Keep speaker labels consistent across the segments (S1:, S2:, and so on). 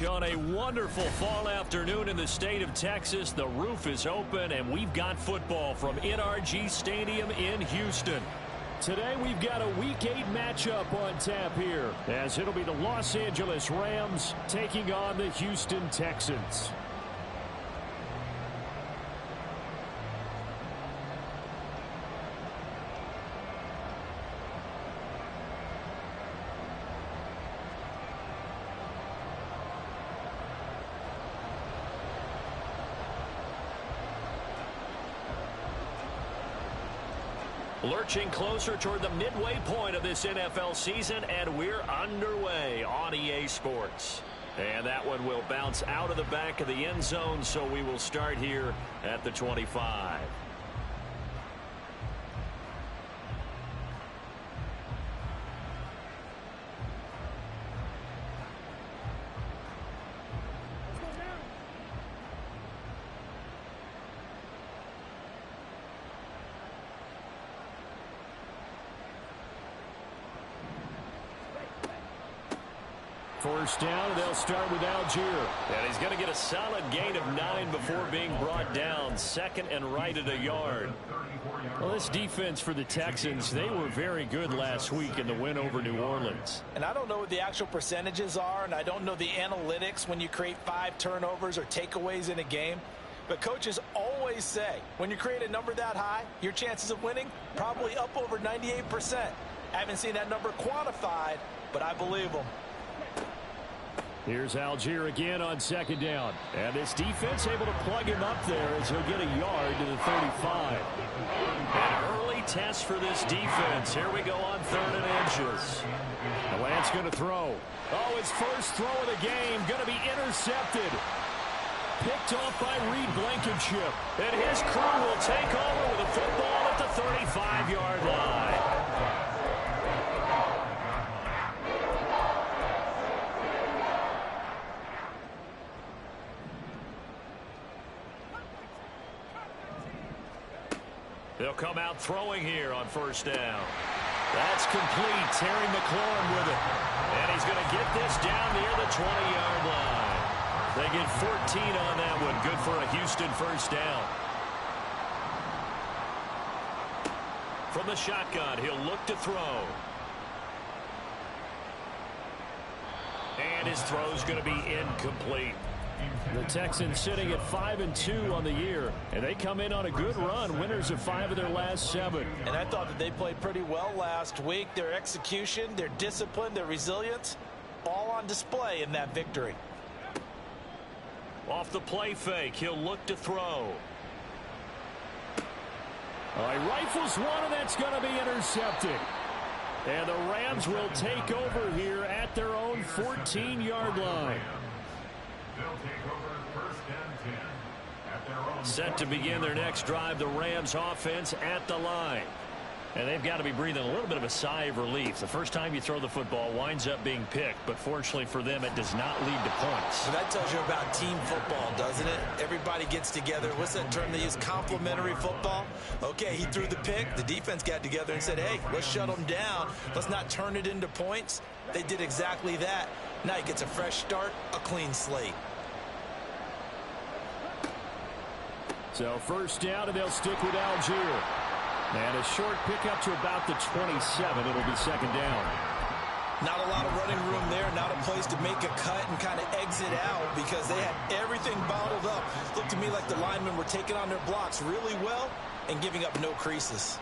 S1: On a wonderful fall afternoon in the state of Texas, the roof is open and we've got football from NRG Stadium in Houston. Today we've got a Week 8 matchup on tap here, as it'll be the Los Angeles Rams taking on the Houston Texans. Lurching closer toward the midway point of this NFL season, and we're underway on EA Sports. And that one will bounce out of the back of the end zone, so we will start here at the 25. First down, and they'll start with Algier. And he's going to get a solid gain of 9 before being brought down. Second and right at a yard. Well, this defense for the Texans, they were very good last week in the win over New Orleans.
S2: And I don't know what the actual percentages are, and I don't know the analytics when you create 5 turnovers or takeaways in a game. But coaches always say, when you create a number that high, your chances of winning probably up over 98%. I haven't seen that number quantified, but I believe them.
S1: Here's Algier again on second down. And this defense able to plug him up there as he'll get a yard to the 35. An early test for this defense. Here we go on 3rd and inches. The Lance going to throw. Oh, his first throw of the game going to be intercepted. Picked off by Reed Blankenship. And his crew will take over with a football at the 35-yard line. They'll come out throwing here on first down. That's complete. Terry McLaurin with it. And he's going to get this down near the 20-yard line. They get 14 on that one. Good for a Houston first down. From the shotgun, he'll look to throw. And his throw's going to be incomplete. The Texans sitting at 5-2 on the year, and they come in on a good run, winners of 5 of their last 7.
S2: And I thought that they played pretty well last week. Their execution, their discipline, their resilience, all on display in that victory.
S1: Off the play fake, he'll look to throw. He rifles one, and that's going to be intercepted. And the Rams will take over here at their own 14-yard line.
S3: They'll take over 1st and 10 at their own.
S1: Set to begin their next drive, the Rams offense at the line. And they've got to be breathing a little bit of a sigh of relief. The first time you throw the football winds up being picked, but fortunately for them, it does not lead to points.
S2: So that tells you about team football, doesn't it? Everybody gets together. What's that term they use? Complementary football. Okay, he threw the pick. The defense got together and said, hey, let's shut him down. Let's not turn it into points. They did exactly that. Now he gets a fresh start, a clean slate.
S1: So first down, and they'll stick with Algier. And a short pickup to about the 27. It'll be second down.
S2: Not a lot of running room there. Not a place to make a cut and kind of exit out because they had everything bottled up. Looked to me like the linemen were taking on their blocks really well and giving up no creases.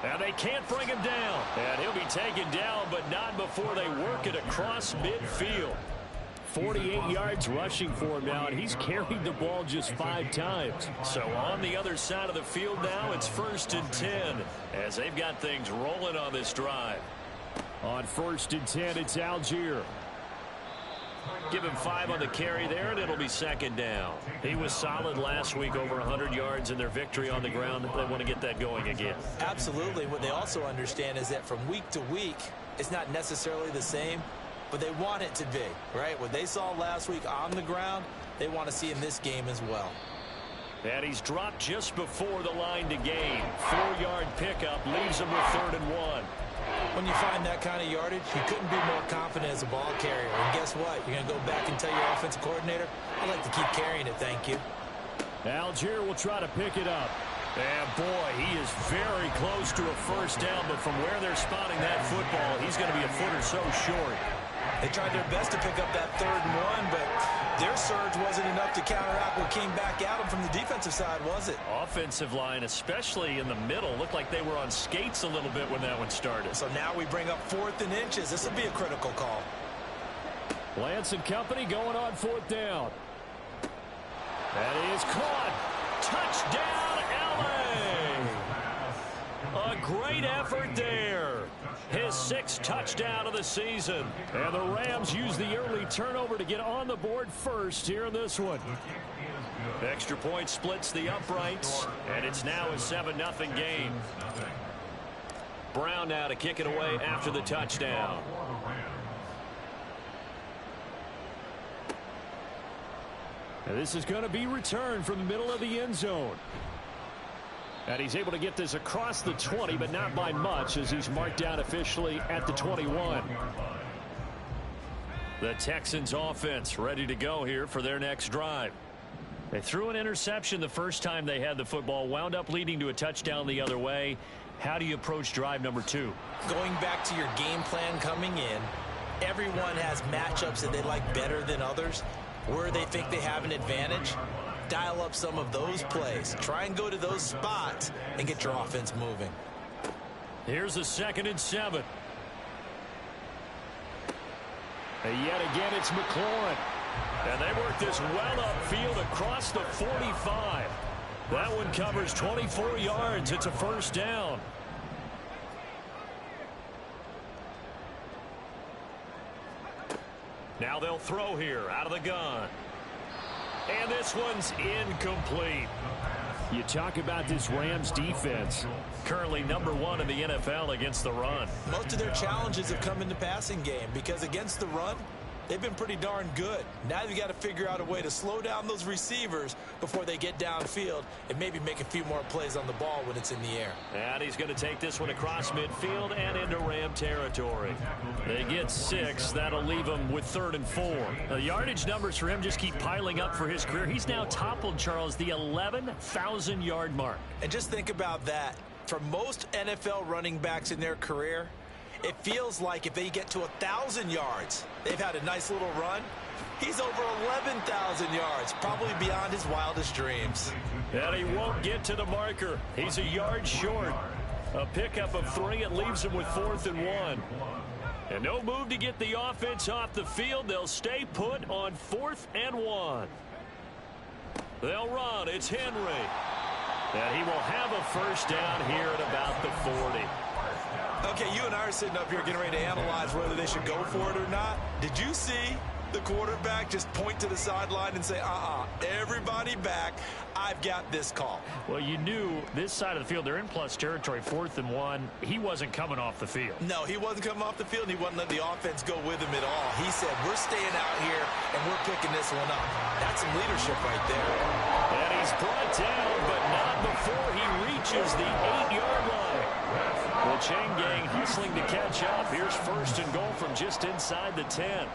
S1: And they can't bring him down. And he'll be taken down, but not before they work it across midfield. 48 yards rushing for him now, and he's carried the ball just 5 times. So on the other side of the field now, it's 1st and 10 as they've got things rolling on this drive. On 1st and 10, it's Algier.
S4: Give him 5 on the carry there, and it'll be 2nd down. He was solid last week, over 100 yards in their victory on the ground. They want to get that going again.
S2: Absolutely. What they also understand is that from week to week, it's not necessarily the same, but they want it to be, right? What they saw last week on the ground, they want to see in this game as well.
S1: And he's dropped just before the line to gain. 4-yard pickup leaves him with 3rd and 1.
S2: When you find that kind of yardage, you couldn't be more confident as a ball carrier. And guess what? You're going to go back and tell your offensive coordinator, I'd like to keep carrying it, thank you.
S1: Algier will try to pick it up. And boy, he is very close to a 1st down, but from where they're spotting that football, he's going to be a foot or so short.
S2: They tried their best to pick up that 3rd and 1, but their surge wasn't enough to counteract what came back at them from the defensive side, was it?
S4: Offensive line, especially in the middle, looked like they were on skates a little bit when that one started.
S2: So now we bring up 4th and inches. This will be a critical call.
S1: Lance and company going on 4th down. That is caught. Touchdown, L.A. A great effort there. His 6th touchdown of the season. And the Rams use the early turnover to get on the board first here in this one. Extra point splits the uprights, and it's now a 7-0 game. Brown now to kick it away after the touchdown. And this is going to be returned from the middle of the end zone. And he's able to get this across the 20, but not by much, as he's marked down officially at the 21. The Texans offense ready to go here for their next drive. They threw an interception the first time they had the football, wound up leading to a touchdown the other way. How do you approach drive number 2?
S2: Going back to your game plan coming in, everyone has matchups that they like better than others. Where they think they have an advantage, dial up some of those plays. Try and go to those spots and get your offense moving.
S1: Here's a 2nd and 7. And yet again, it's McLaurin. And they work this well upfield across the 45. That one covers 24 yards. It's a 1st down. Now they'll throw here out of the gun. And this one's incomplete. You talk about this Rams defense. Currently #1 in the NFL against the run.
S2: Most of their challenges have come in the passing game because against the run, they've been pretty darn good. Now you've got to figure out a way to slow down those receivers before they get downfield and maybe make a few more plays on the ball when it's in the air.
S4: And he's going to take this one across midfield and into Ram territory.
S1: They get 6. That'll leave him with 3rd and 4.
S4: The yardage numbers for him just keep piling up for his career. He's now toppled, Charles, the 11,000-yard mark.
S2: And just think about that. For most NFL running backs in their career, it feels like if they get to 1,000 yards, they've had a nice little run. He's over 11,000 yards, probably beyond his wildest dreams.
S1: And he won't get to the marker. He's a yard short. A pickup of 3. It leaves him with 4th and 1. And no move to get the offense off the field. They'll stay put on 4th and 1. They'll run. It's Henry. And he will have a 1st down here at about the 40.
S2: Okay, you and I are sitting up here getting ready to analyze whether they should go for it or not. Did you see the quarterback just point to the sideline and say, everybody back, I've got this call?
S4: Well, you knew this side of the field, they're in plus territory, 4th and 1. He wasn't coming off the field.
S2: No, he wasn't coming off the field, and he wasn't letting the offense go with him at all. He said, we're staying out here, and we're picking this one up. That's some leadership right there.
S1: And he's brought down, but not before he reaches the 8-yard line. The chain gang hustling to catch up. Here's 1st and goal from just inside the 10.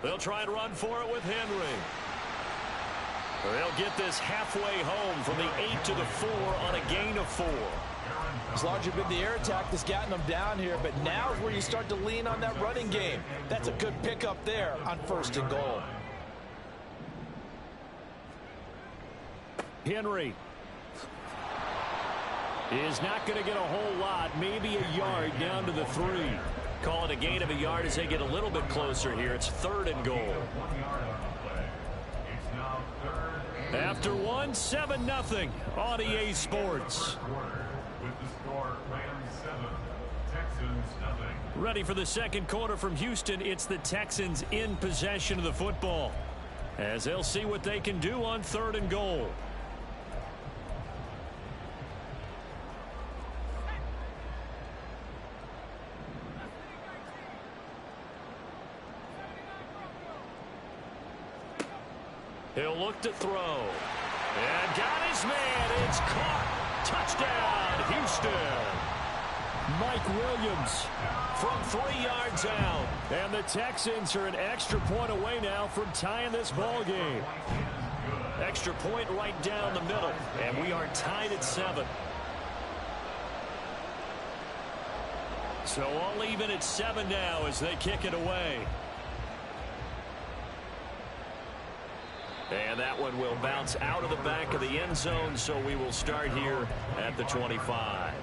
S1: They'll try and run for it with Henry. They'll get this halfway home from the 8 to the 4 on a gain of 4.
S2: It's largely been the air attack that's gotten them down here, but now is where you start to lean on that running game. That's a good pickup there on 1st and goal.
S1: Henry is not going to get a whole lot, maybe a yard down to the 3.
S4: Call it a gain of a yard as they get a little bit closer here. It's 3rd and goal.
S1: After 1, 7-0 on EA Sports.
S3: with the score Rams 7, Texans nothing.
S1: Ready for the second quarter from Houston. It's the Texans in possession of the football, as they'll see what they can do on 3rd and goal. He'll look to throw. And got his man. It's caught. Touchdown, Houston. Mike Williams from 3 yards out. And the Texans are an extra point away now from tying this ball game. Extra point right down the middle. And we are tied at 7. So all even at 7 now as they kick it away. And that one will bounce out of the back of the end zone, so we will start here at the 25.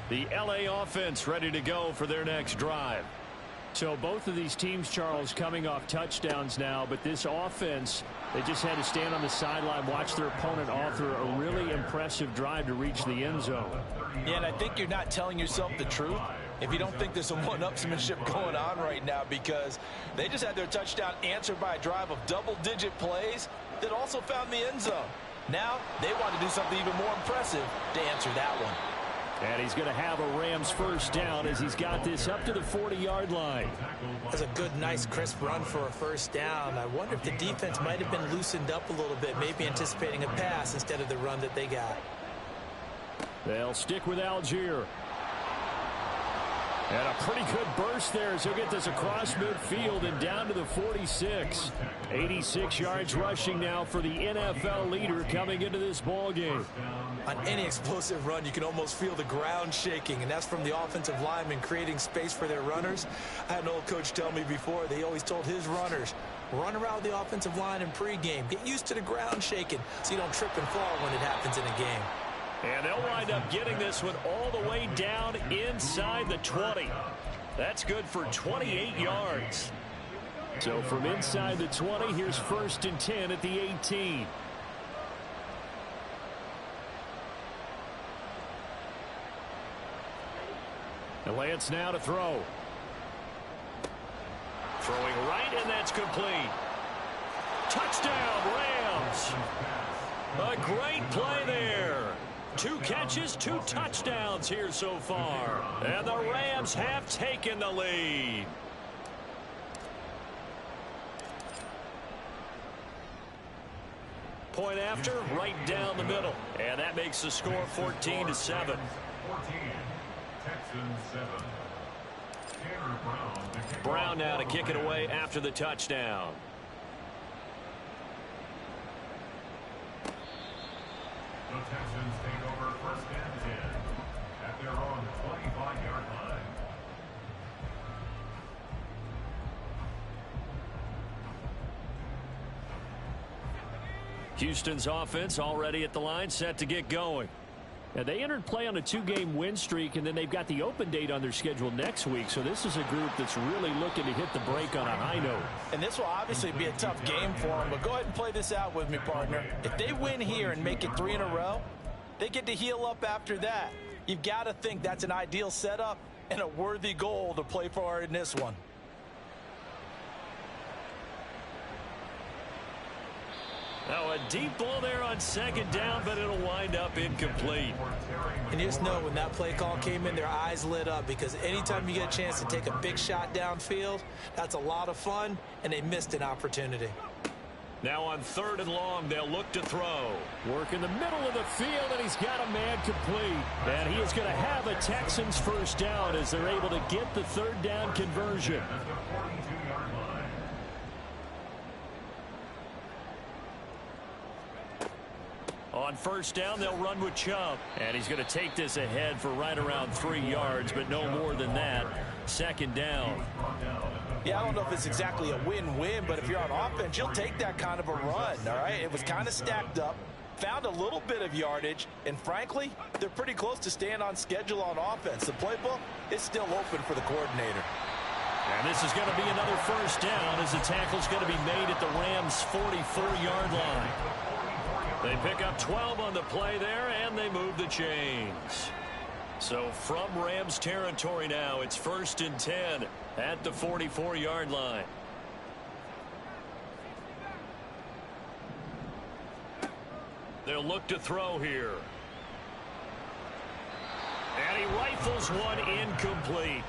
S1: The LA offense ready to go for their next drive. So both of these teams, Charles, coming off touchdowns now, but this offense, they just had to stand on the sideline, watch their opponent author a really impressive drive to reach the end zone.
S2: Yeah, and I think you're not telling yourself the truth if you don't think there's some one-upsmanship going on right now, because they just had their touchdown answered by a drive of double-digit plays that also found the end zone. Now they want to do something even more impressive to answer that one.
S1: And he's going to have a Rams first down as he's got this up to the 40-yard line.
S2: That's a good, nice, crisp run for a first down. I wonder if the defense might have been loosened up a little bit, maybe anticipating a pass instead of the run that they got.
S1: They'll stick with Algier. And a pretty good burst there as he'll get this across midfield and down to the 46. 86 yards rushing now for the NFL leader coming into this ball game.
S2: On any explosive run, you can almost feel the ground shaking, and that's from the offensive linemen creating space for their runners. I had an old coach tell me before, they always told his runners, run around the offensive line in pregame. Get used to the ground shaking so you don't trip and fall when it happens in a game.
S1: And they'll wind up getting this one all the way down inside the 20. That's good for 28 yards. So from inside the 20, here's 1st and 10 at the 18. And Lance now to throw. Throwing right, and that's complete. Touchdown, Rams. A great play there. 2 catches, 2 touchdowns here so far. And the Rams have taken the lead. Point after, right down the middle. And that makes the score 14-7.
S3: 14, Texans 7.
S1: Brown now to kick it away after the touchdown.
S3: The Texans take over 1st and 10 at their own 25-yard line.
S1: Houston's offense already at the line, set to get going. Now, they entered play on a 2-game win streak, and then they've got the open date on their schedule next week. So this is a group that's really looking to hit the break on a high note.
S2: And this will obviously be a tough game for them, but go ahead and play this out with me, partner. If they win here and make it 3 in a row, they get to heal up after that. You've got to think that's an ideal setup and a worthy goal to play for in this one.
S1: Now, a deep ball there on 2nd down, but it'll wind up incomplete.
S2: And you just know when that play call came in, their eyes lit up, because anytime you get a chance to take a big shot downfield, that's a lot of fun, and they missed an opportunity.
S1: Now on 3rd and long, they'll look to throw. Work in the middle of the field, and he's got a man complete. And he is going to have a Texans first down as they're able to get the 3rd down conversion. On 1st down, they'll run with Chubb. And he's going to take this ahead for right around 3 yards, but no more than that. 2nd down.
S2: Yeah, I don't know if it's exactly a win-win, but if you're on offense, you'll take that kind of a run, all right? It was kind of stacked up, found a little bit of yardage, and frankly, they're pretty close to staying on schedule on offense. The playbook is still open for the coordinator.
S1: And this is going to be another first down as the tackle's going to be made at the Rams' 44-yard line.
S4: They pick up 12 on the play there, and they move the chains. So from Rams territory now, it's 1st and 10 at the 44-yard line. They'll look to throw here. And he rifles one incomplete.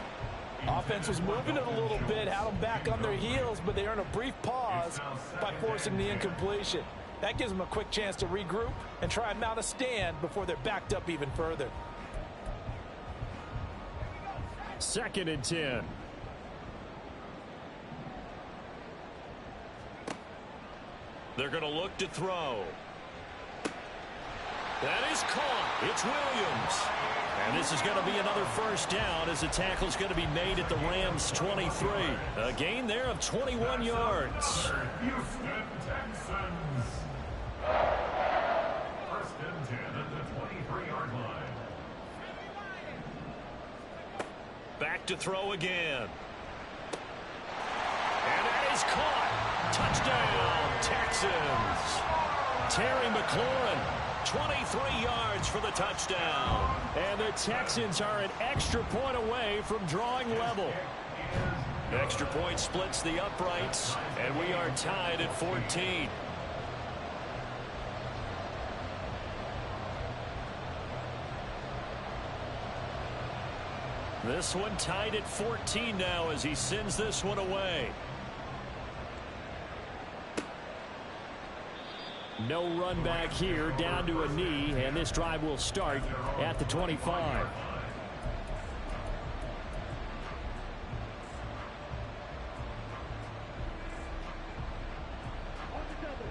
S2: Offense was moving it a little bit, had them back on their heels, but they earn a brief pause by forcing the incompletion. That gives them a quick chance to regroup and try and mount a stand before they're backed up even further.
S1: 2nd and 10.
S4: They're going to look to throw. That is caught. It's Williams. And this is going to be another 1st down as the tackle is going to be made at the Rams 23. A gain there of 21 yards.
S3: Houston Texans. 1st and 10 at the 23-yard line.
S4: Back to throw again. And that is caught. Touchdown, Texans. Terry McLaurin, 23 yards for the touchdown.
S1: And the Texans are an extra point away from drawing level.
S4: Extra point splits the uprights, and we are tied at 14. This one tied at 14 now as he sends this one away.
S1: No run back here, down to a knee, and this drive will start at the 25.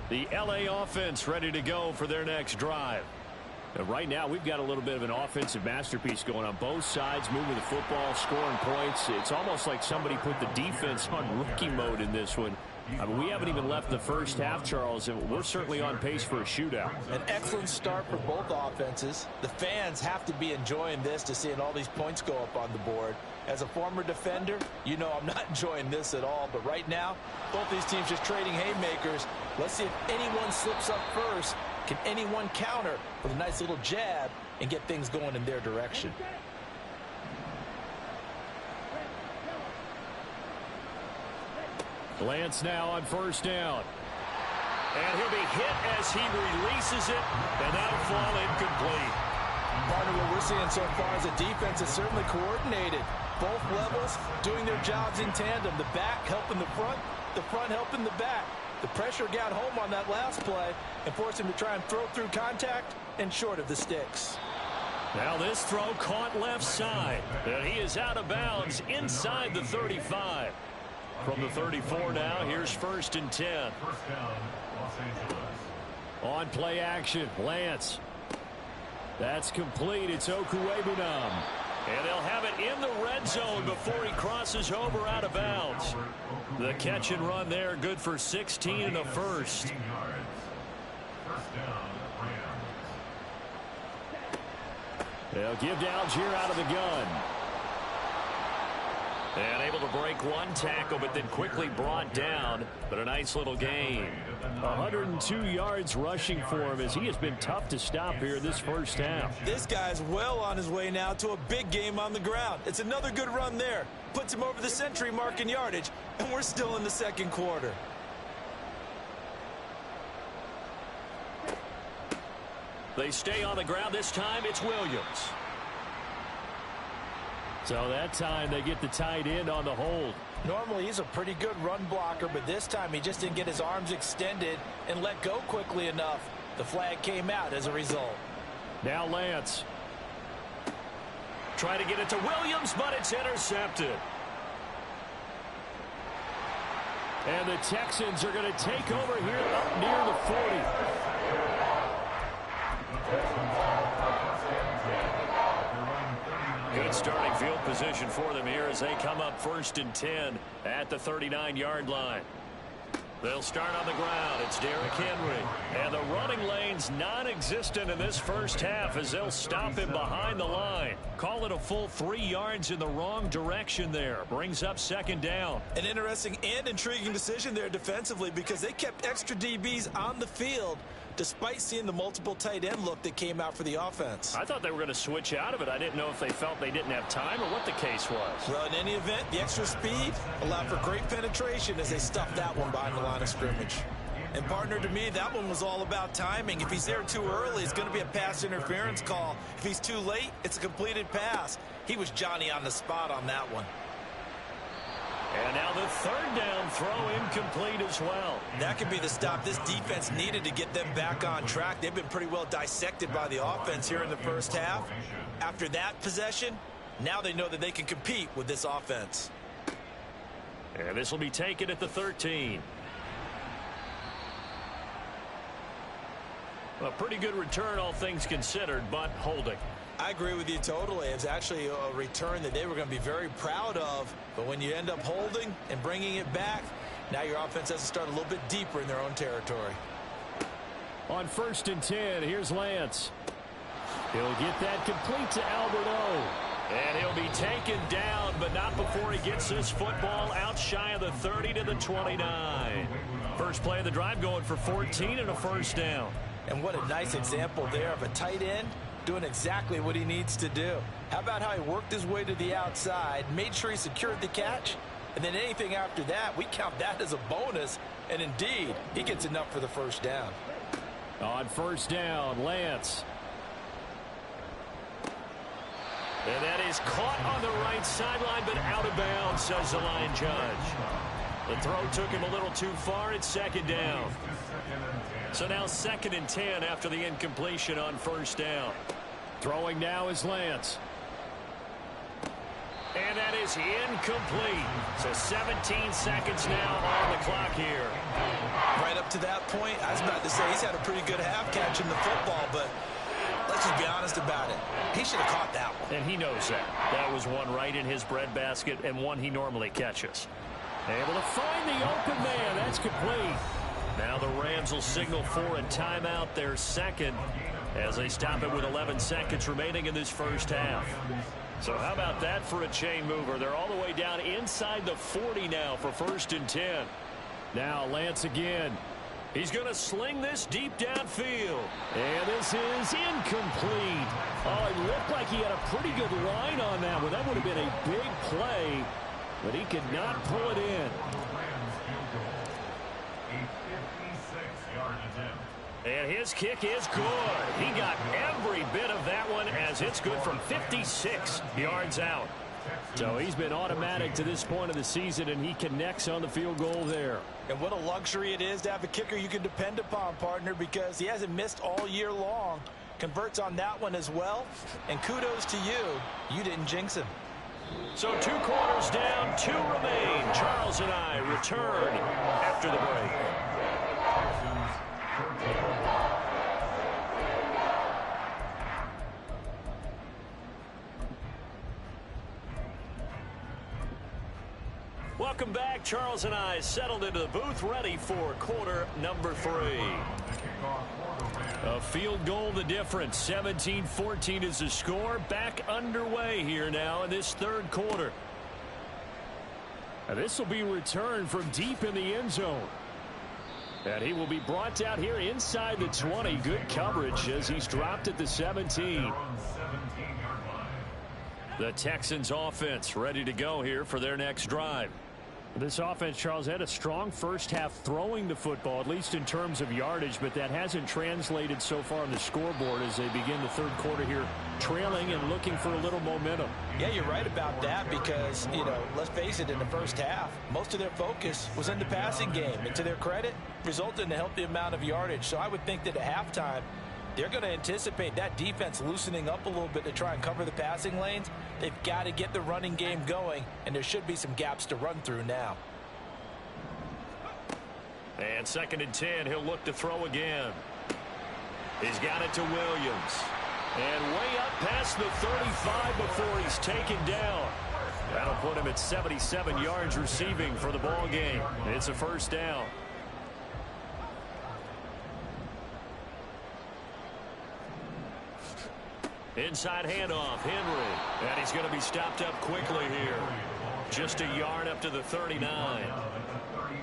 S4: The LA offense ready to go for their next drive.
S1: Right now, we've got a little bit of an offensive masterpiece going on both sides, moving the football, scoring points. It's almost like somebody put the defense on rookie mode in this one. I mean, we haven't even left the first half, Charles, and we're certainly on pace for a shootout.
S2: An excellent start for both offenses. The fans have to be enjoying this to seeing all these points go up on the board. As a former defender, you know I'm not enjoying this at all. But right now, both these teams just trading haymakers. Let's see if anyone slips up first. Can anyone counter with a nice little jab and get things going in their direction?
S1: Lance now on 1st down.
S4: And he'll be hit as he releases it, and that'll fall incomplete.
S2: Partner, what we're seeing so far is a defense is certainly coordinated. Both levels doing their jobs in tandem. The back helping the front helping the back. The pressure got home on that last play and forced him to try and throw through contact and short of the sticks.
S4: Now this throw caught left side, and he is out of bounds inside the 35. From the 34 now, here's 1st and 10.
S3: 1st down, Los Angeles.
S1: On play action, Lance. That's complete. It's Okuwebunam.
S4: And they'll have it in the red zone before he crosses over out of bounds. The catch and run there, good for 16 and a first.
S3: 1st down, Rams.
S1: They'll give to Algier out of the gun.
S4: And able to break one tackle, but then quickly brought down. But a nice little gain.
S1: 102 yards rushing for him as he has been tough to stop here this first half.
S2: This guy's well on his way now to a big game on the ground. It's another good run there. Puts him over the century mark in yardage, and we're still in the 2nd quarter.
S4: They stay on the ground. This time it's Williams.
S1: So that time they get the tight end on the hold.
S2: Normally he's a pretty good run blocker, but this time he just didn't get his arms extended and let go quickly enough. The flag came out as a result.
S1: Now Lance.
S4: Try to get it to Williams, but it's intercepted.
S1: And the Texans are going to take over here up near the 40.
S4: Good starting field position for them here as they come up 1st and 10 at the 39-yard line. They'll start on the ground. It's Derrick Henry. And the running lane's non-existent in this first half as they'll stop him behind the line. Call it a full 3 yards in the wrong direction there. Brings up 2nd down.
S2: An interesting and intriguing decision there defensively because they kept extra DBs on the field despite seeing the multiple tight end look that came out for the offense.
S4: I thought they were going to switch out of it. I didn't know if they felt they didn't have time or what the case was.
S2: Well, in any event, the extra speed allowed for great penetration as they stuffed that one behind the line of scrimmage. And partner, to me, that one was all about timing. If he's there too early, it's going to be a pass interference call. If he's too late, it's a completed pass. He was Johnny on the spot on that one.
S4: And now the third down throw incomplete as well.
S2: That could be the stop this defense needed to get them back on track. They've been pretty well dissected by the offense here in the first half. After that possession, now they know that they can compete with this offense.
S4: And this will be taken at the 13. A pretty good return, all things considered, but holding.
S2: I agree with you totally. It's actually a return that they were going to be very proud of. But when you end up holding and bringing it back, now your offense has to start a little bit deeper in their own territory.
S1: On 1st and 10, here's Lance. He'll get that complete to Albert O.
S4: And he'll be taken down, but not before he gets this football out shy of the 30 to the 29. First play of the drive going for 14 and a first down.
S2: And what a nice example there of a tight end doing exactly what he needs to do. How about how he worked his way to the outside, made sure he secured the catch, and then anything after that, we count that as a bonus. And indeed, he gets enough for the first down.
S1: On 1st down, Lance.
S4: And that is caught on the right sideline, but out of bounds, says the line judge. The throw took him a little too far. It's 2nd down. So now 2nd and 10 after the incompletion on 1st down.
S1: Throwing now is Lance.
S4: And that is incomplete. So 17 seconds now on the clock here.
S2: Right up to that point, I was about to say he's had a pretty good half catching the football, but let's just be honest about it. He should have caught that one.
S4: And he knows that. That was one right in his breadbasket and one he normally catches.
S1: Able to find the open man. That's complete.
S4: Now the Rams will signal for a timeout, their second, as they stop it with 11 seconds remaining in this first half. So how about that for a chain mover? They're all the way down inside the 40 now for 1st and 10.
S1: Now Lance again.
S4: He's going to sling this deep downfield.
S1: And this is incomplete. Oh, it looked like he had a pretty good line on that one. That would have been a big play, but he could not pull it in.
S4: And his kick is good. He got every bit of that one as it's good from 56 yards out.
S1: So he's been automatic to this point of the season, and he connects on the field goal there.
S2: And what a luxury it is to have a kicker you can depend upon, partner, because he hasn't missed all year long. Converts on that one as well. And kudos to you. You didn't jinx him.
S4: So 2 quarters down, 2 remain. Charles and I return after the break. Welcome back. Charles and I settled into the booth, ready for quarter number 3.
S1: A field goal the difference. 17-14 is the score. Back underway here now in this 3rd quarter. And this will be returned from deep in the end zone. And he will be brought down here inside the 20. Good coverage as he's dropped at the 17. The Texans offense ready to go here for their next drive. This offense, Charles, had a strong first half throwing the football, at least in terms of yardage, but that hasn't translated so far on the scoreboard as they begin the 3rd quarter here, trailing and looking for a little momentum.
S2: Yeah, you're right about that because, you know, let's face it, in the first half, most of their focus was in the passing game. And to their credit, resulted in a healthy amount of yardage. So I would think that at halftime, they're going to anticipate that defense loosening up a little bit to try and cover the passing lanes. They've got to get the running game going, and there should be some gaps to run through now.
S4: And 2nd and 10, he'll look to throw again. He's got it to Williams. And way up past the 35 before he's taken down. That'll put him at 77 yards receiving for the ball game. It's a first down. Inside handoff, Henry. And he's going to be stopped up quickly here. Just a yard up to the 39.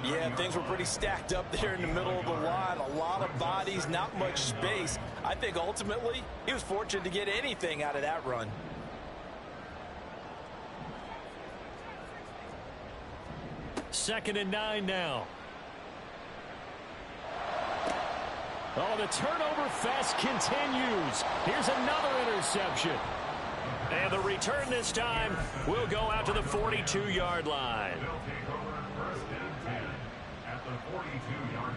S2: Yeah, things were pretty stacked up there in the middle of the line. A lot of bodies, not much space. I think ultimately he was fortunate to get anything out of that run.
S1: Second and 9 now. Oh, the turnover fest continues. Here's another interception.
S4: And the return this time will go out to the 42-yard line.
S3: They'll take over first and 10 at the 42-yard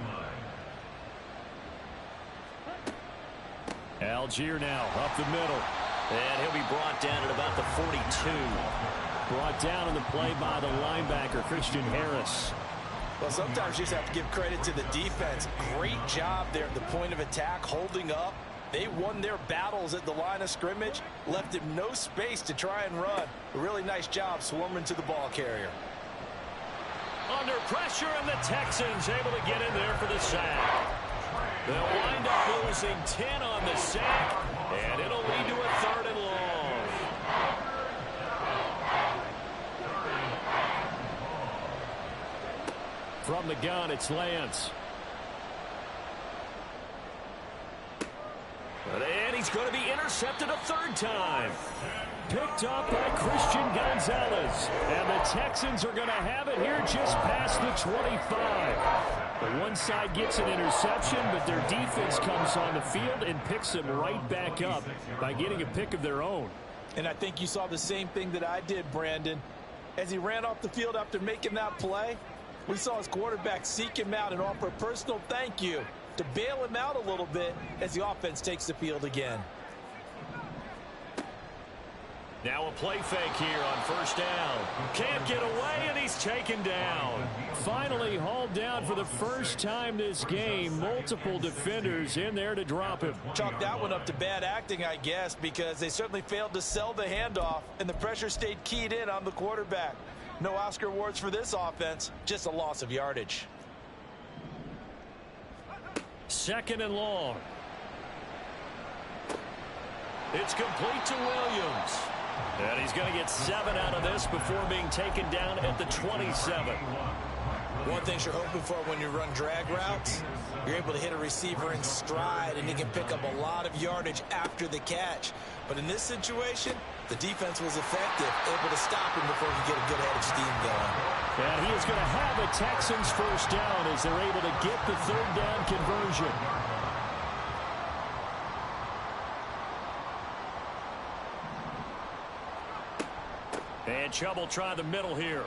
S3: line.
S1: Algier now up the middle.
S4: And he'll be brought down at about the 42.
S1: Brought down on the play by the linebacker, Christian Harris.
S2: Well, sometimes you just have to give credit to the defense. Great job there at the point of attack, holding up. They won their battles at the line of scrimmage, left him no space to try and run. A really nice job swarming to the ball carrier.
S4: Under pressure, and the Texans able to get in there for the sack. They'll wind up losing 10 on the sack, and it'll lead to a 3rd and long.
S1: From the gun, it's Lance.
S4: And he's going to be intercepted a 3rd time.
S1: Picked up by Christian Gonzalez. And the Texans are going to have it here just past the 25. The one side gets an interception, but their defense comes on the field and picks them right back up by getting a pick of their own.
S2: And I think you saw the same thing that I did, Brandon. As he ran off the field after making that play, we saw his quarterback seek him out and offer a personal thank you to bail him out a little bit as the offense takes the field again.
S4: Now a play fake here on 1st down. Can't get away, and he's taken down.
S1: Finally hauled down for the first time this game. Multiple defenders in there to drop him.
S2: Chalk that one up to bad acting, I guess, because they certainly failed to sell the handoff, and the pressure stayed keyed in on the quarterback. No Oscar awards for this offense, just a loss of yardage.
S1: 2nd and long.
S4: It's complete to Williams. And he's going to get 7 out of this before being taken down at the 27.
S2: One thing you're hoping for when you run drag routes, you're able to hit a receiver in stride, and he can pick up a lot of yardage after the catch. But in this situation, the defense was effective, able to stop him before he could get a good head of steam going.
S1: And he is going to have a Texans 1st down as they're able to get the 3rd down conversion.
S4: And Chubb will try the middle here.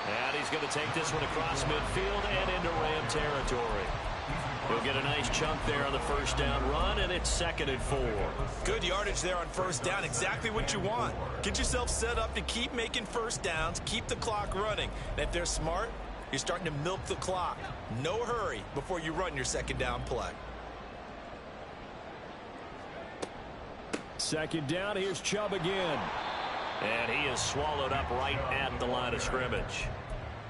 S4: And he's going to take this one across midfield and into Ram territory. He'll get a nice chunk there on the 1st down run, and it's 2nd and 4.
S2: Good yardage there on 1st down, exactly what you want. Get yourself set up to keep making 1st downs, keep the clock running. And if they're smart, you're starting to milk the clock. No hurry before you run your 2nd down play.
S1: 2nd down, here's Chubb again.
S4: And he is swallowed up right at the line of scrimmage.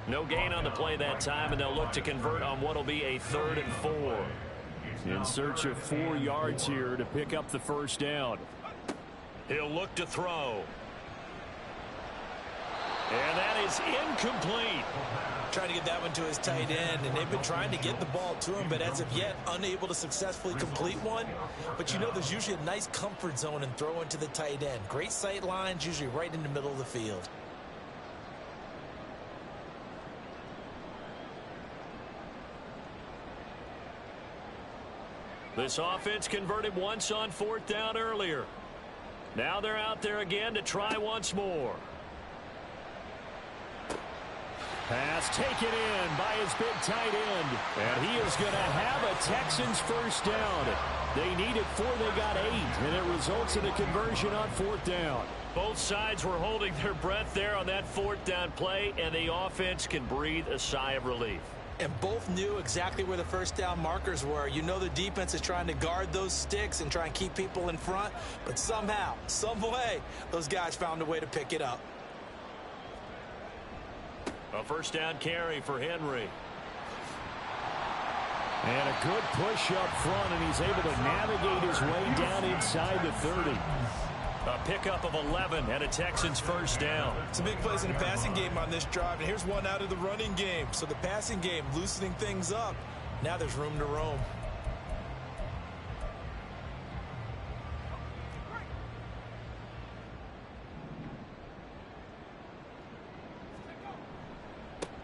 S4: No gain on the play that time, and they'll look to convert on what will be a 3rd and 4.
S1: In search of 4 yards here to pick up the 1st down.
S4: He'll look to throw. And that is incomplete.
S2: Trying to get that one to his tight end, and they've been trying to get the ball to him, but as of yet, unable to successfully complete one. But you know there's usually a nice comfort zone in throwing to the tight end. Great sight lines, usually right in the middle of the field.
S4: This offense converted once on 4th down earlier. Now they're out there again to try once more.
S1: Pass taken in by his big tight end. And he is going to have a Texans 1st down. They needed 4, they got 8. And it results in a conversion on 4th down.
S4: Both sides were holding their breath there on that 4th down play, and the offense can breathe a sigh of relief.
S2: And both knew exactly where the 1st down markers were. You know the defense is trying to guard those sticks and try and keep people in front. But somehow, some way, those guys found a way to pick it up.
S4: A 1st down carry for Henry.
S1: And a good push up front, and he's able to navigate his way down inside the 30.
S4: A pickup of 11 and a Texans 1st down.
S2: Some big plays in the passing game on this drive, and here's one out of the running game. So the passing game loosening things up. Now there's room to roam.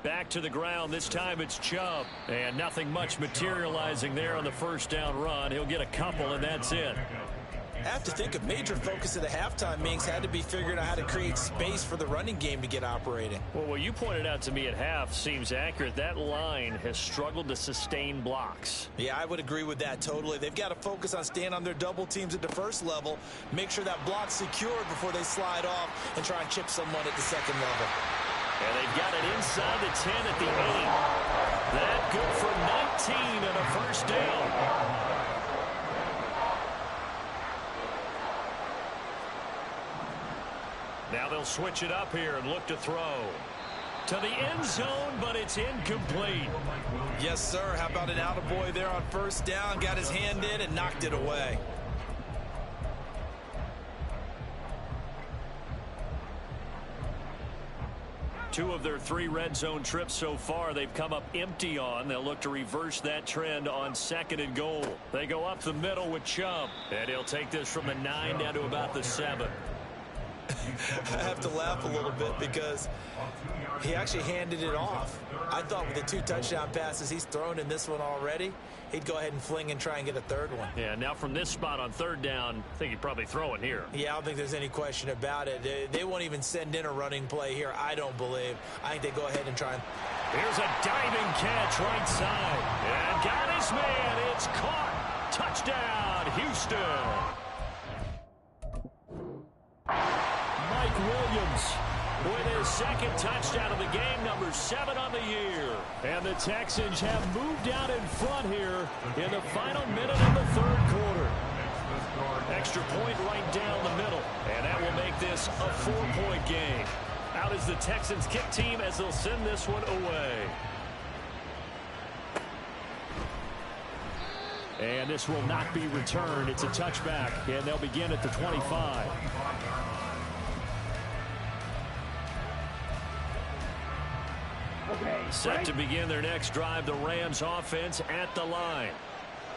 S4: Back to the ground. This time it's Chubb. And nothing much materializing there on the first down run. He'll get a couple, and that's it.
S2: I have to think a major focus of the halftime meetings had to be figuring out how to create space for the running game to get operating.
S4: Well, what you pointed out to me at half seems accurate. That line has struggled to sustain blocks.
S2: Yeah, I would agree with that totally. They've got to focus on staying on their double teams at the first level, make sure that block's secured before they slide off and try and chip someone at the second level.
S4: And they've got it inside the 10 at the 8. That good for 19 and a first down. Now they'll switch it up here and look to throw. To the end zone, but it's incomplete.
S2: Yes, sir. How about an attaboy there on first down? Got his hand in and knocked it away.
S4: Two of their 3 red zone trips so far they've come up empty on. They'll look to reverse that trend on 2nd and goal. They go up the middle with Chubb. And he'll take this from the 9 down to about the 7.
S2: I have to laugh a little bit because he actually handed it off. I thought with the 2 touchdown passes he's thrown in this one already, he'd go ahead and fling and try and get a third one.
S4: Yeah, now from this spot on 3rd down, I think he'd probably throw it here.
S2: Yeah, I don't think there's any question about it. They won't even send in a running play here, I don't believe. I think they go ahead and try and...
S4: Here's a diving catch right side. And got his man. It's caught. Touchdown, Houston. Mike Williams with his 2nd touchdown of the game, number 7 on the year.
S1: And the Texans have moved out in front here in the final minute of the 3rd quarter.
S4: Extra point right down the middle, and that will make this a 4-point game. Out is the Texans kick team as they'll send this one away.
S1: And this will not be returned. It's a touchback, and they'll begin at the 25.
S4: Set to begin their next drive, the Rams offense at the line.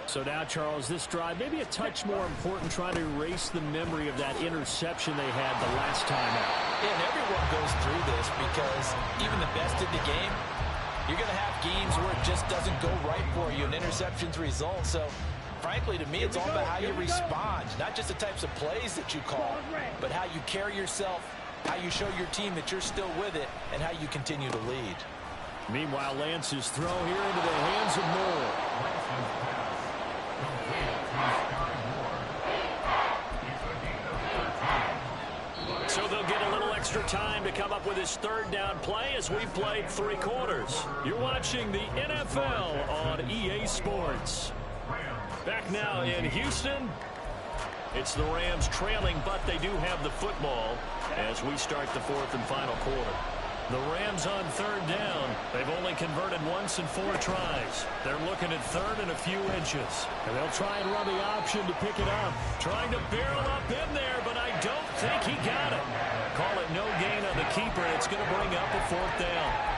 S1: So now, Charles, this drive maybe a touch more important, trying to erase the memory of that interception they had the last time out.
S2: Yeah, and everyone goes through this because even the best in the game, you're going to have games where it just doesn't go right for you, and interceptions result. So, frankly, to me, it's all about how you respond, not just the types of plays that you call, but how you carry yourself, how you show your team that you're still with it, and how you continue to lead.
S1: Meanwhile, Lance's throw here into the hands of Moore.
S4: So they'll get a little extra time to come up with his 3rd down play as we've played 3 quarters. You're watching the NFL on EA Sports. Back now in Houston. It's the Rams trailing, but they do have the football as we start the 4th and final quarter. The Rams on 3rd down. They've only converted once in 4 tries. They're looking at 3rd and a few inches.
S1: And they'll try and run the option to pick it up.
S4: Trying to barrel up in there, but I don't think he got it. Call it no gain on the keeper. It's going to bring up a 4th down.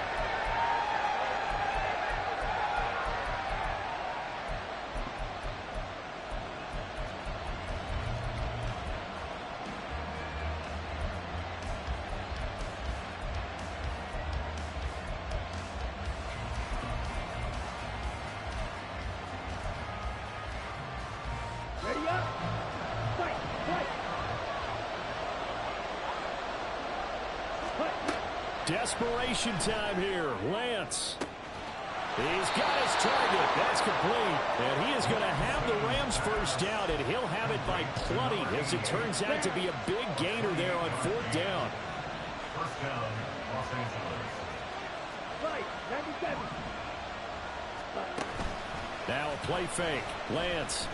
S1: Desperation time here. Lance. He's got his target. That's complete. And he is going to have the Rams first down, and he'll have it by plenty, as it turns out to be a big gainer there on 4th down.
S3: First down, Los Angeles.
S1: Now a play fake. Lance.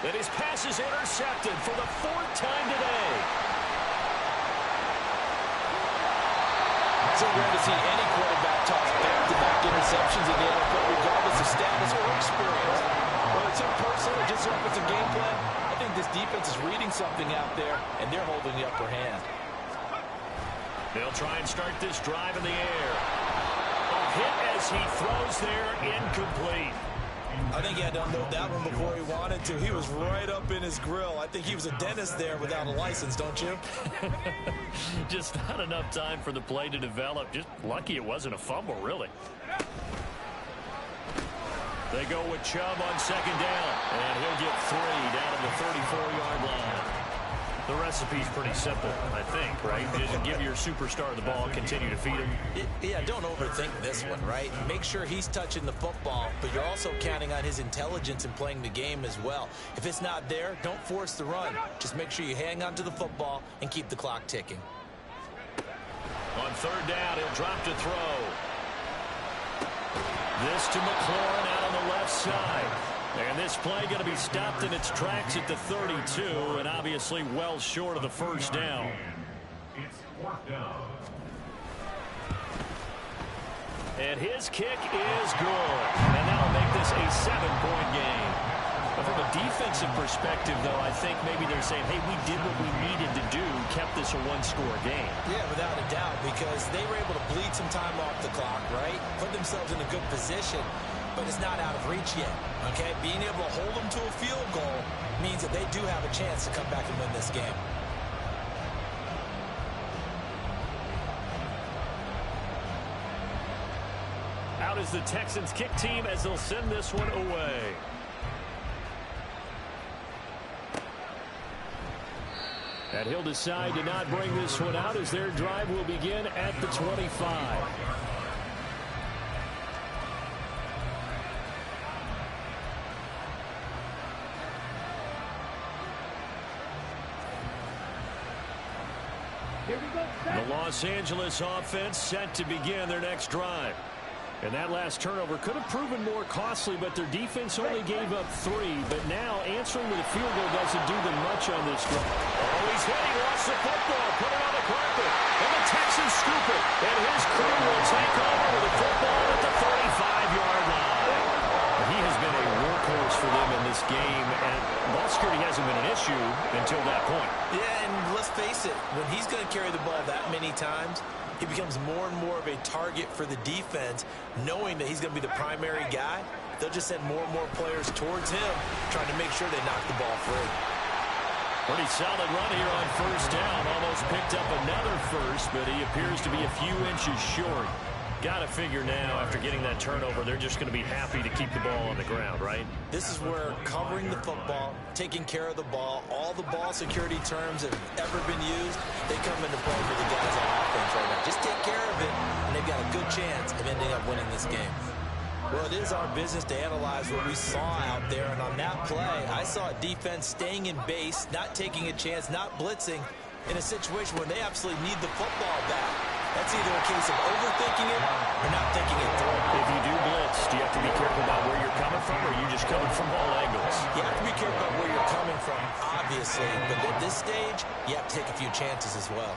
S4: And his pass is intercepted for the 4th time today.
S2: So rare to see any quarterback toss back-to-back interceptions in the NFL, regardless of status or experience. Whether it's impersonal or just so if it's a game plan, I think this defense is reading something out there, and they're holding the upper hand.
S4: They'll try and start this drive in the air. A hit as He throws there, incomplete.
S2: I think he had to unload that one before he wanted to. He was right up in his grill. I think he was a dentist there without a license, don't you?
S4: Just not enough time for the play to develop. Just lucky it wasn't a fumble, really. They go with Chubb on second down, and he'll get 3 down at the 34-yard line. The recipe's pretty simple, I think, right? Just give your superstar the ball, continue to feed him.
S2: Yeah, don't overthink this one, right? Make sure he's touching the football, but you're also counting on his intelligence in playing the game as well. If it's not there, don't force the run. Just make sure you hang on to the football and keep the clock ticking.
S4: On third down, he'll drop to throw. This to McLaurin out on the left side. And this play going to be stopped in its tracks at the 32, and obviously well short of the first down.
S3: It's fourth down.
S4: And his kick is good. And that'll make this a 7-point game. But from a defensive perspective, though, I think maybe they're saying, hey, we did what we needed to do, kept this a one-score game.
S2: Yeah, without a doubt, because they were able to bleed some time off the clock, right? Put themselves in a good position, but it's not out of reach yet, okay? Being able to hold them to a field goal means that they do have a chance to come back and win this game.
S4: Out is the Texans kick team as they'll send this one away. And he'll decide to not bring this one out as their drive will begin at the 25. The Los Angeles offense set to begin their next drive. And that last turnover could have proven more costly, but their defense only gave up 3. But now answering with a field goal doesn't do them much on this drive. Oh, he's hit. He lost the football. Put it on the carpet. And the Texans scoop it. And his crew will take over with the football at the 35-yard line. He has been a workhorse for them in this game, and ball security hasn't been an issue until that point.
S2: Yeah, and let's face it, when he's going to carry the ball that many times, he becomes more and more of a target for the defense, knowing that he's going to be the primary guy. They'll just send more and more players towards him, trying to make sure they knock the ball free.
S4: Pretty solid run here on first down. Almost picked up another first, but he appears to be a few inches short. Got to figure now, after getting that turnover, they're just going to be happy to keep the ball on the ground, right?
S2: This is where covering the football, taking care of the ball, all the ball security terms that have ever been used, they come into play for the guys on offense right now. Just take care of it, and they've got a good chance of ending up winning this game. Well, it is our business to analyze what we saw out there, and on that play, I saw a defense staying in base, not taking a chance, not blitzing, in a situation where they absolutely need the football back. That's either a case of overthinking it or not thinking it through.
S4: If you do blitz, do you have to be careful about where you're coming from, or are you just coming from all angles?
S2: You have to be careful about where you're coming from, obviously, but at this stage, you have to take a few chances as well.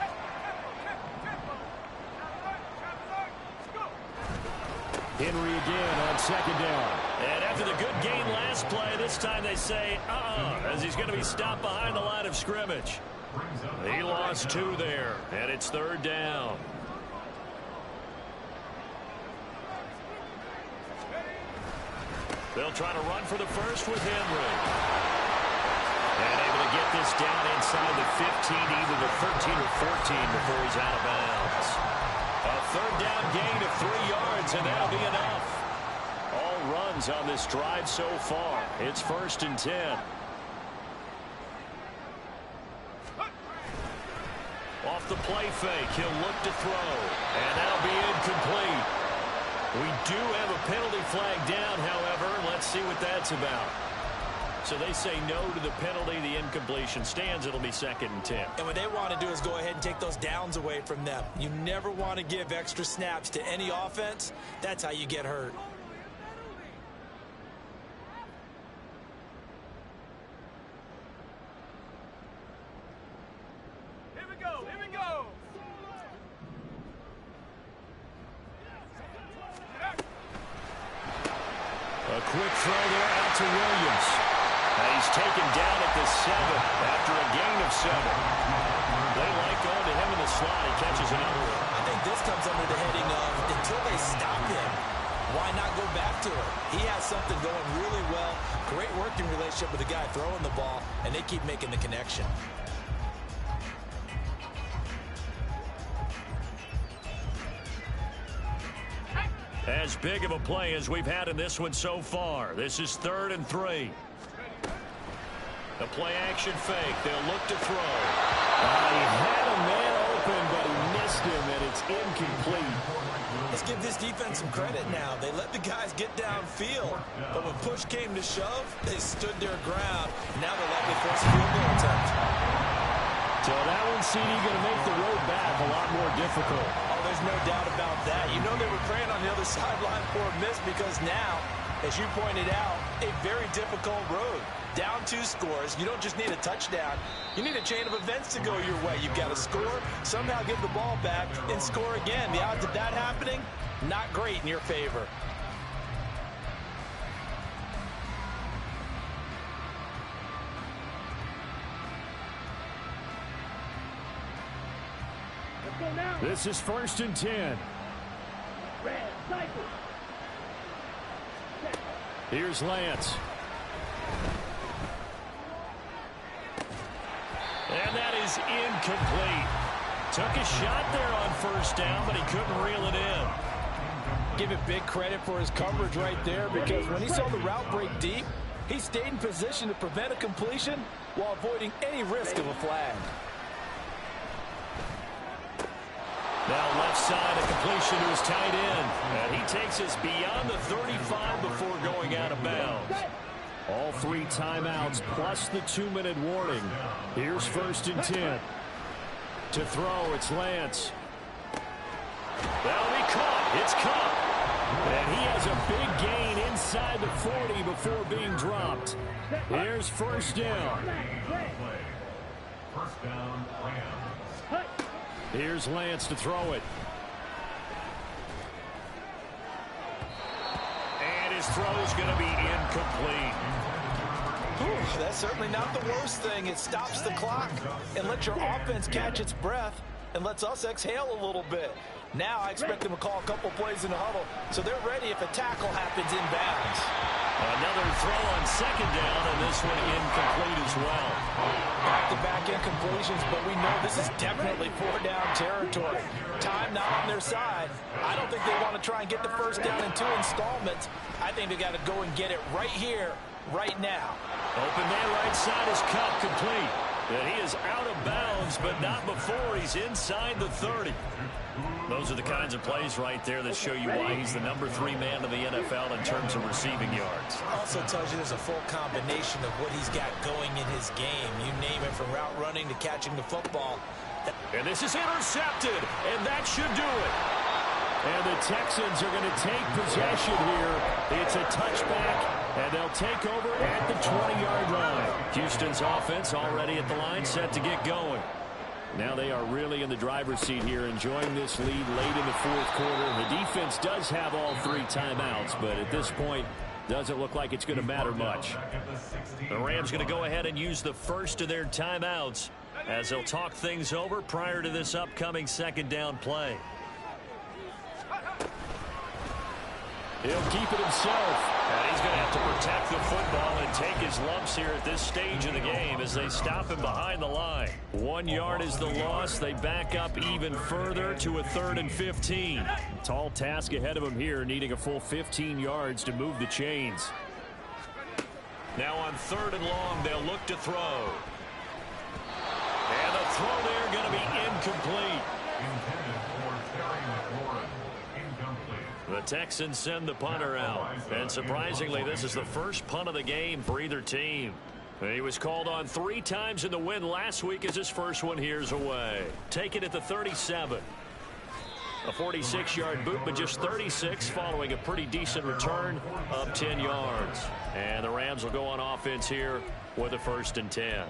S1: Henry again on second down.
S4: And after the good gain last play, this time they say, as he's going to be stopped behind the line of scrimmage. He lost 2 there, and it's third down. They'll try to run for the first with Henry. And able to get this down inside the 15, either the 13 or 14 before he's out of bounds. A third down gain of 3 yards, and that'll be enough. All runs on this drive so far. It's 1st and 10. Off the play fake, he'll look to throw, and that'll be incomplete. We do have a penalty flag down, however. Let's see what that's about. So they say no to the penalty. The incompletion stands. It'll be 2nd and 10.
S2: And what they want to do is go ahead and take those downs away from them. You never want to give extra snaps to any offense. That's how you get hurt.
S4: A quick throw there out to Williams. He's taken down at the 7 after a gain of 7. They like going to him in the slot. He catches another one.
S2: I think this comes under the heading of until they stop him, why not go back to it? He has something going really well. Great working relationship with the guy throwing the ball, and they keep making the connection.
S4: As big of a play as we've had in this one so far. This is 3rd and 3. The play action fake. They'll look to throw.
S1: He had a man open, but he missed him, and it's incomplete.
S2: Let's give this defense some credit now. They let the guys get downfield, but when push came to shove, they stood their ground. Now they're likely to force a field goal attempt.
S1: So that one, CD, going to make the road back a lot more difficult.
S2: Oh, there's no doubt about that. You know they were praying on the other sideline for a miss because now, as you pointed out, a very difficult road. Down 2 scores. You don't just need a touchdown. You need a chain of events to go your way. You've got to score, somehow give the ball back, and score again. The odds of that happening, not great in your favor.
S1: This is 1st and 10. Here's Lance.
S4: And that is incomplete. Took a shot there on 1st down, but he couldn't reel it in.
S2: Give it big credit for his coverage right there, because when he saw the route break deep, he stayed in position to prevent a completion while avoiding any risk of a flag.
S4: Now left side, a completion to his tight end. And he takes us beyond the 35 before going out of bounds.
S1: All 3 timeouts plus the 2-minute warning. Here's 1st and 10. To throw, it's Lance.
S4: That'll be caught. It's caught.
S1: And he has a big gain inside the 40 before being dropped. Here's 1st down.
S3: 1st down, Rams.
S1: Here's Lance to throw it.
S4: And his throw is going to be incomplete.
S2: Ooh, that's certainly not the worst thing. It stops the clock and lets your offense catch its breath and lets us exhale a little bit. Now I expect them to call a couple plays in the huddle, so they're ready if a tackle happens inbounds.
S4: Another throw on 2nd down, and this one incomplete as well.
S2: Back-to-back incompletions, but we know this is definitely 4-down territory. Time not on their side. I don't think they want to try and get the 1st down in 2 installments. I think they got to go and get it right here, right now.
S4: Open man right side is caught complete. And he is out of bounds, but not before he's inside the 30. Those are the kinds of plays right there that show you why he's the number 3 man in the NFL in terms of receiving yards.
S2: Also tells you there's a full combination of what he's got going in his game. You name it, from route running to catching the football.
S4: And this is intercepted, and that should do it.
S1: And the Texans are going to take possession here. It's a touchback, and they'll take over at the 20-yard line.
S4: Houston's offense already at the line, set to get going.
S1: Now they are really in the driver's seat here, enjoying this lead late in the 4th quarter. The defense does have all 3 timeouts, but at this point, doesn't look like it's going to matter much.
S4: The Rams going to go ahead and use the first of their timeouts as they'll talk things over prior to this upcoming 2nd down play.
S1: He'll keep it himself.
S4: And he's going to have to protect the football and take his lumps here at this stage of the game as they stop him behind the line. 1 yard is the loss. They back up even further to a 3rd and 15.
S1: Tall task ahead of him here, needing a full 15 yards to move the chains.
S4: Now on 3rd and long, they'll look to throw. And the throw there going to be incomplete. The Texans send the punter out. And surprisingly, this is the first punt of the game for either team. He was called on 3 times in the win last week as his first one here's away. Take it at the 37. A 46-yard boot, but just 36 following a pretty decent return of 10 yards. And the Rams will go on offense here with a 1st and 10.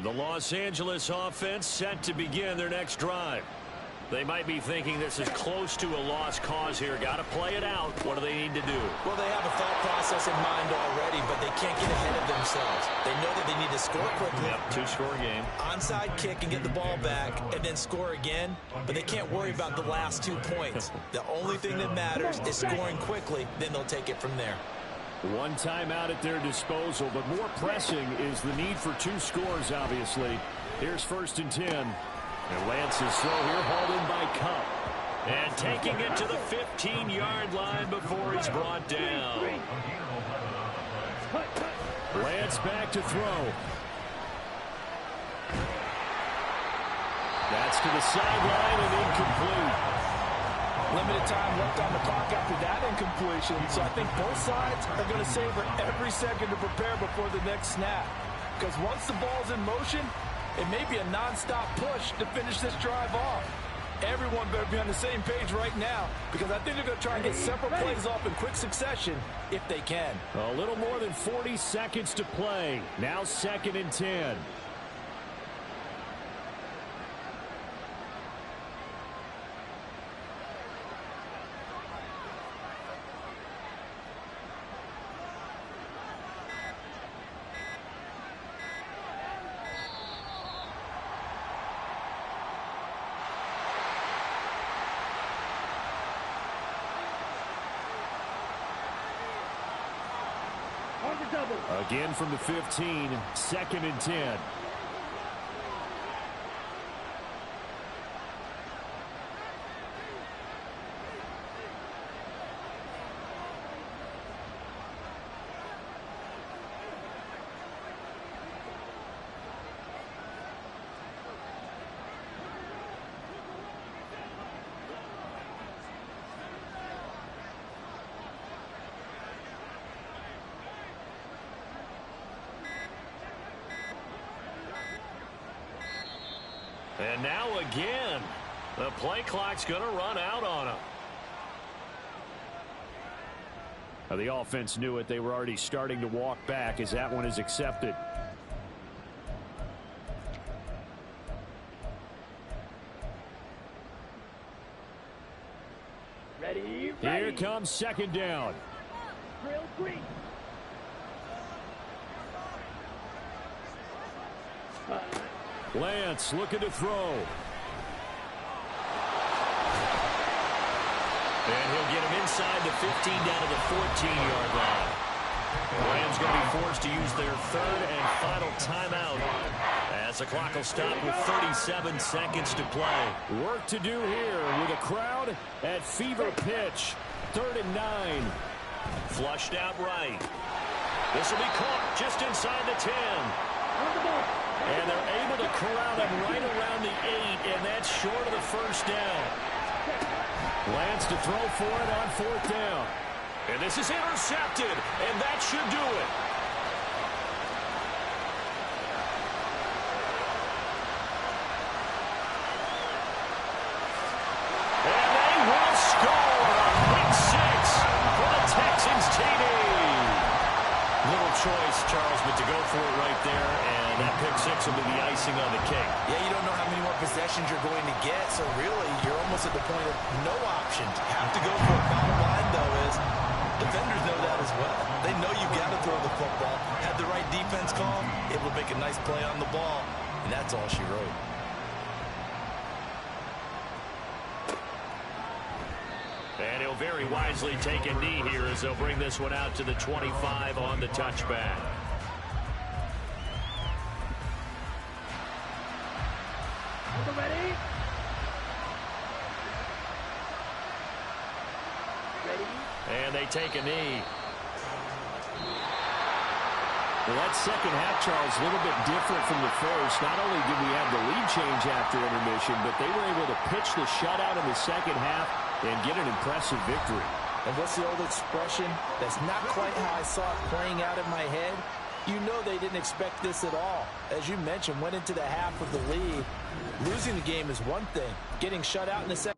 S4: The Los Angeles offense set to begin their next drive. They might be thinking this is close to a lost cause here. Got to play it out. What do they need to do?
S2: Well, they have a thought process in mind already, but they can't get ahead of themselves. They know that they need to score quickly.
S4: Yep, two-score game.
S2: Onside kick and get the ball back and then score again, but they can't worry about the last 2 points. The only thing that matters is scoring quickly, then they'll take it from there.
S1: One timeout at their disposal, but more pressing is the need for 2 scores, obviously. Here's 1st and 10. And Lance's throw here hauled in by Cup.
S4: And taking it to the 15-yard line before he's brought down.
S1: Lance back to throw. That's to the sideline and incomplete.
S2: Limited time left on the clock after that incompletion, so I think both sides are going to savor every second to prepare before the next snap. Because once the ball's in motion, it may be a non-stop push to finish this drive off. Everyone better be on the same page right now, because I think they're going to try and get several plays off in quick succession if they can.
S1: A little more than 40 seconds to play. Now 2nd and 10. Again from the 15, 2nd and 10.
S4: And now again, the play clock's going to run out on him.
S1: The offense knew it. They were already starting to walk back as that one is accepted.
S5: Ready.
S1: Here comes 2nd down.
S5: Drill 3.
S1: Lance looking to throw.
S4: And he'll get him inside the 15 down to the 14-yard line. Rams going to be forced to use their 3rd and final timeout as the clock will stop with 37 seconds to play.
S1: Work to do here with a crowd at fever pitch. 3rd and 9.
S4: Flushed out right. This will be caught just inside the 10. And they're able to corral him right around the 8, and that's short of the 1st down.
S1: Lance to throw for it on 4th down.
S4: And this is intercepted, and that should do it. And they will score a quick 6 for the Texans TD. Little choice, Charles, but to go for it right there, and that pick 6 will be the icing on the cake.
S2: Yeah, you don't know how many more possessions you're going to get, so really you're almost at the point of no options. Have to go for it. Bottom line, though, is defenders know that as well. They know you got to throw the football. Had the right defense call, it will make a nice play on the ball, and that's all she wrote.
S4: And he'll very wisely take a knee here as they'll bring this one out to the 25 on the touchback.
S5: Ready? Ready?
S4: And they take a knee.
S1: Well, that second half, Charles, a little bit different from the first. Not only did we have the lead change after intermission, but they were able to pitch the shutout in the second half and get an impressive victory.
S2: And what's the old expression? That's not quite how I saw it playing out in my head. You know they didn't expect this at all. As you mentioned, went into the half with the lead. Losing the game is one thing. Getting shut out in the second